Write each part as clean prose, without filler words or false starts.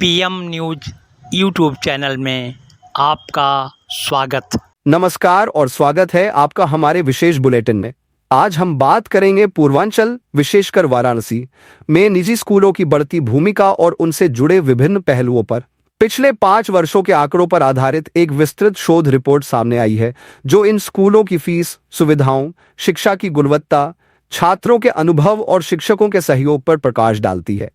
PM news YouTube channel में आपका स्वागत। नमस्कार और स्वागत है आपका हमारे विशेष बुलेटिन में। आज हम बात करेंगे पूर्वांचल, विशेषकर वाराणसी में निजी स्कूलों की बढ़ती भूमिका और उनसे जुड़े विभिन्न पहलुओं पर। पिछले 5 वर्षों के आंकड़ों पर आधारित एक विस्तृत शोध रिपोर्ट सामने आई है जो इन स्कूलों की फीस, सुविधाओं, शिक्षा की गुणवत्ता, छात्रों के अनुभव और शिक्षकों के सहयोग पर प्रकाश डालती है।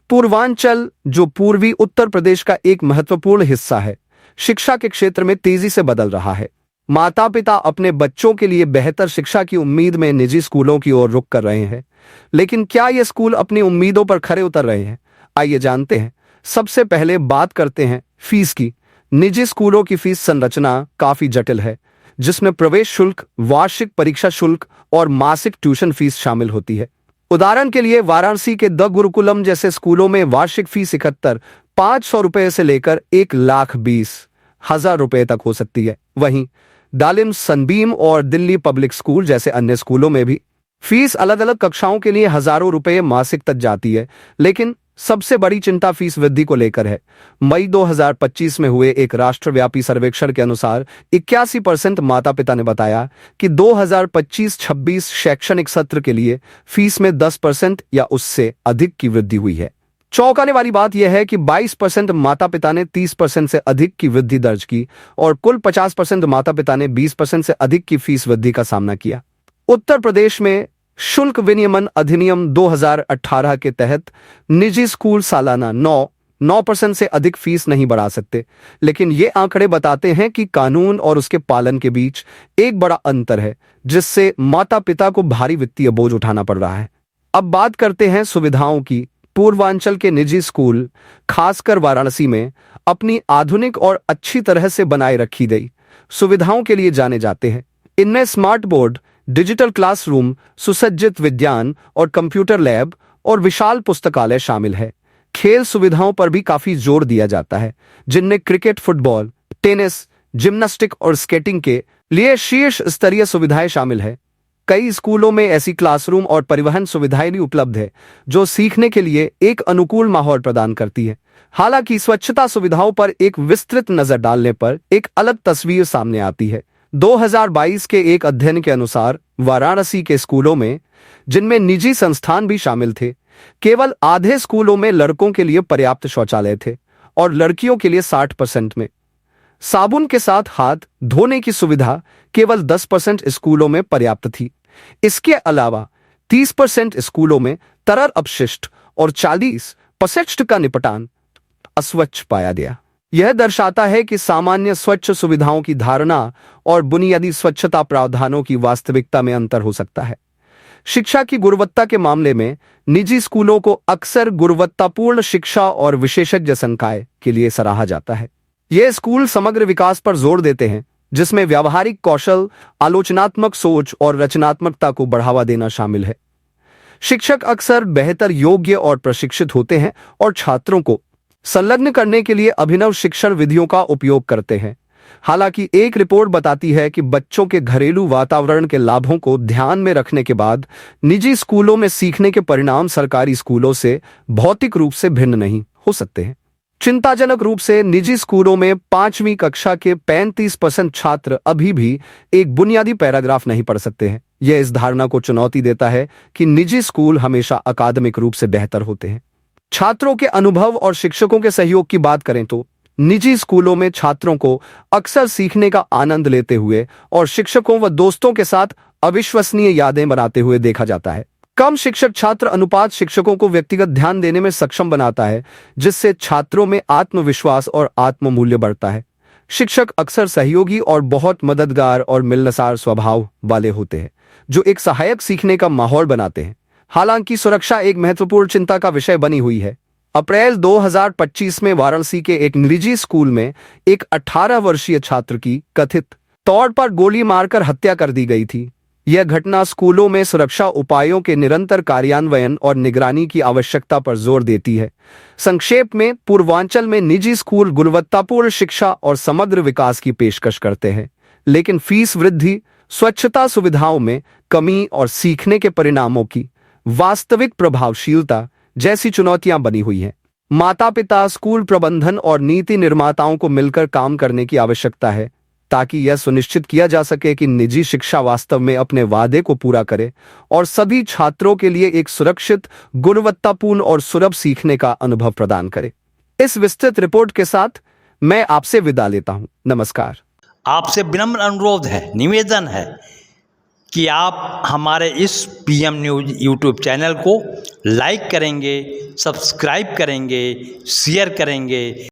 पूर्वांचल, जो पूर्वी उत्तर प्रदेश का एक महत्वपूर्ण हिस्सा है, शिक्षा के क्षेत्र में तेजी से बदल रहा है। माता पिता अपने बच्चों के लिए बेहतर शिक्षा की उम्मीद में निजी स्कूलों की ओर रुख कर रहे हैं, लेकिन क्या ये स्कूल अपनी उम्मीदों पर खरे उतर रहे हैं? आइए जानते हैं। सबसे पहले बात करते हैं फीस की। निजी स्कूलों की फीस संरचना काफी जटिल है, जिसमें प्रवेश शुल्क, वार्षिक परीक्षा शुल्क और मासिक ट्यूशन फीस शामिल होती है। उदाहरण के लिए वाराणसी के द गुरुकुलम जैसे स्कूलों में वार्षिक फीस 71,500 रुपए से लेकर 1,20,000 रुपए तक हो सकती है। वहीं डालिम, सनबीम और दिल्ली पब्लिक स्कूल जैसे अन्य स्कूलों में भी फीस अलग अलग कक्षाओं के लिए हजारों रुपए मासिक तक जाती है। लेकिन सबसे बड़ी चिंता फीस वृद्धि को लेकर है। मई 2025 में हुए एक राष्ट्रव्यापी सर्वेक्षण के अनुसार 81% माता पिता ने बताया कि 2025-26 शैक्षणिक सत्र के लिए फीस में 10% या उससे अधिक की वृद्धि हुई है। चौंकाने वाली बात यह है कि 22% माता पिता ने 30% से अधिक की वृद्धि दर्ज की और कुल 50% माता पिता ने 20% से अधिक की फीस वृद्धि का सामना किया। उत्तर प्रदेश में शुल्क विनियमन अधिनियम 2018 के तहत निजी स्कूल सालाना 9% से अधिक फीस नहीं बढ़ा सकते, लेकिन ये आंकड़े बताते हैं कि कानून और उसके पालन के बीच एक बड़ा अंतर है, जिससे माता पिता को भारी वित्तीय बोझ उठाना पड़ रहा है। अब बात करते हैं सुविधाओं की। पूर्वांचल के निजी स्कूल, खासकर वाराणसी में, अपनी आधुनिक और अच्छी तरह से बनाए रखी गई सुविधाओं के लिए जाने जाते हैं। इनमें स्मार्ट बोर्ड, डिजिटल क्लासरूम, सुसज्जित विज्ञान और कंप्यूटर लैब और विशाल पुस्तकालय शामिल है। खेल सुविधाओं पर भी काफी जोर दिया जाता है, जिनमें क्रिकेट, फुटबॉल, टेनिस, जिम्नास्टिक और स्केटिंग के लिए शीर्ष स्तरीय सुविधाएं शामिल है। कई स्कूलों में ऐसी क्लासरूम और परिवहन सुविधाएं भी उपलब्ध है जो सीखने के लिए एक अनुकूल माहौल प्रदान करती है। हालांकि स्वच्छता सुविधाओं पर एक विस्तृत नजर डालने पर एक अलग तस्वीर सामने आती है। 2022 के एक अध्ययन के अनुसार वाराणसी के स्कूलों में, जिनमें निजी संस्थान भी शामिल थे, केवल आधे स्कूलों में लड़कों के लिए पर्याप्त शौचालय थे और लड़कियों के लिए 60% में। साबुन के साथ हाथ धोने की सुविधा केवल 10% स्कूलों में पर्याप्त थी। इसके अलावा 30% स्कूलों में तरल अपशिष्ट और 40% का निपटान अस्वच्छ पाया गया। यह दर्शाता है कि सामान्य स्वच्छ सुविधाओं की धारणा और बुनियादी स्वच्छता प्रावधानों की वास्तविकता में अंतर हो सकता है। शिक्षा की गुणवत्ता के मामले में निजी स्कूलों को अक्सर गुणवत्तापूर्ण शिक्षा और विशेषज्ञ संकाय के लिए सराहा जाता है। ये स्कूल समग्र विकास पर जोर देते हैं, जिसमें व्यावहारिक कौशल, आलोचनात्मक सोच और रचनात्मकता को बढ़ावा देना शामिल है। शिक्षक अक्सर बेहतर योग्य और प्रशिक्षित होते हैं और छात्रों को संलग्न करने के लिए अभिनव शिक्षण विधियों का उपयोग करते हैं। हालांकि एक रिपोर्ट बताती है कि बच्चों के घरेलू वातावरण के लाभों को ध्यान में रखने के बाद निजी स्कूलों में सीखने के परिणाम सरकारी स्कूलों से भौतिक रूप से भिन्न नहीं हो सकते हैं। चिंताजनक रूप से निजी स्कूलों में 5वीं कक्षा के 35% छात्र अभी भी एक बुनियादी पैराग्राफ नहीं पढ़ सकते हैं। यह इस धारणा को चुनौती देता है कि निजी स्कूल हमेशा अकादमिक रूप से बेहतर होते हैं। छात्रों के अनुभव और शिक्षकों के सहयोग की बात करें तो निजी स्कूलों में छात्रों को अक्सर सीखने का आनंद लेते हुए और शिक्षकों व दोस्तों के साथ अविश्वसनीय यादें बनाते हुए देखा जाता है। कम शिक्षक छात्र अनुपात शिक्षकों को व्यक्तिगत ध्यान देने में सक्षम बनाता है, जिससे छात्रों में आत्मविश्वास और आत्ममूल्य बढ़ता है। शिक्षक अक्सर सहयोगी और बहुत मददगार और मिलनसार स्वभाव वाले होते हैं, जो एक सहायक सीखने का माहौल बनाते हैं। हालांकि सुरक्षा एक महत्वपूर्ण चिंता का विषय बनी हुई है। अप्रैल 2025 में वाराणसी के एक निजी स्कूल में एक 18 वर्षीय छात्र की कथित तौर पर गोली मारकर हत्या कर दी गई थी। यह घटना स्कूलों में सुरक्षा उपायों के निरंतर कार्यान्वयन और निगरानी की आवश्यकता पर जोर देती है। संक्षेप में, पूर्वांचल में निजी स्कूल गुणवत्तापूर्ण शिक्षा और समग्र विकास की पेशकश करते हैं, लेकिन फीस वृद्धि, स्वच्छता सुविधाओं में कमी और सीखने के परिणामों की वास्तविक प्रभावशीलता जैसी चुनौतियां बनी हुई हैं। माता पिता, स्कूल प्रबंधन और नीति निर्माताओं को मिलकर काम करने की आवश्यकता है ताकि यह सुनिश्चित किया जा सके कि निजी शिक्षा वास्तव में अपने वादे को पूरा करे और सभी छात्रों के लिए एक सुरक्षित, गुणवत्तापूर्ण और सुलभ सीखने का अनुभव प्रदान करे। इस विस्तृत रिपोर्ट के साथ मैं आपसे विदा लेता हूं। नमस्कार। आपसे विनम्र अनुरोध है, निवेदन है कि आप हमारे इस पीएम न्यूज़ यूट्यूब चैनल को लाइक करेंगे, सब्सक्राइब करेंगे, शेयर करेंगे।